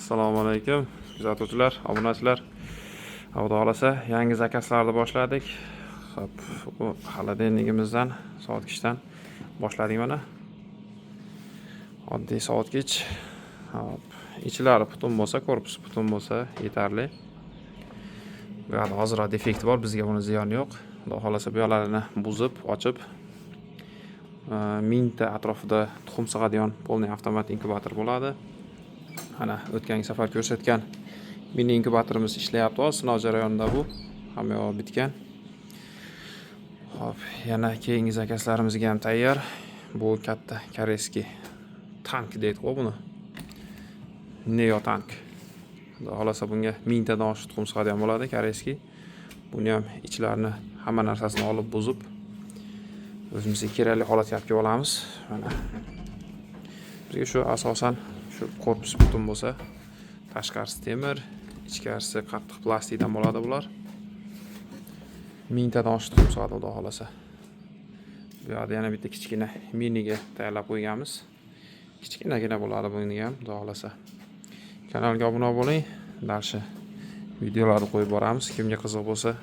Assalomu alaykum kuzatuvchilar, obunachilar. Xudo xolasa yangi zakazlarni boshladik. Hop, bu xolodilnigimizdan, sovutgichdan boshladik mana. Oddiy sovutgich. Hop, ichlari butun bo'lsa, korpusi butun bo'lsa yetarli. Bu yerda ozroq defekt bor, bizga buni ziyoni yo'q. Xudo xolasa bu yerlarini buzib, ochib 1000 ta atrofida tuxum sig'adigan polniy avtomat inkubator bo'ladi. Ana o'tgan safar ko'rsatgan mini inkubatorimiz ishlayapti. Sinov jarayonida bu hamma yo'q bitgan. Hop, yana keyingi zakazlarimizga ham tayyor. Bu katta koreyskiy tank deydi-ku buni. Neo tank. Xudo xolasa bunga 1000 tadan oshiq tuxum sig'adigan bo'ladi koreyskiy. Buni ham ichlarini hamma narsasini olib buzib o'zimizga kerakli holatga olib kelib olamiz. Mana bizga shu asosan shu korpus butun bo'lsa, tashqarisi temir, ichkarisi qattiq plastikdan bo'ladi bular. 1000 tadan oshiq tuxum sig'adi xudo xolasa. Bu yerda yana bitta kichkina miniga tayyorlab qo'yganmiz. Kichkinagina bo'ladi bunga ham xudo xolasa. Kanalga obuna bo'ling. Dalshi videolarni qo'yib boramiz. Kimga qiziq bo'lsa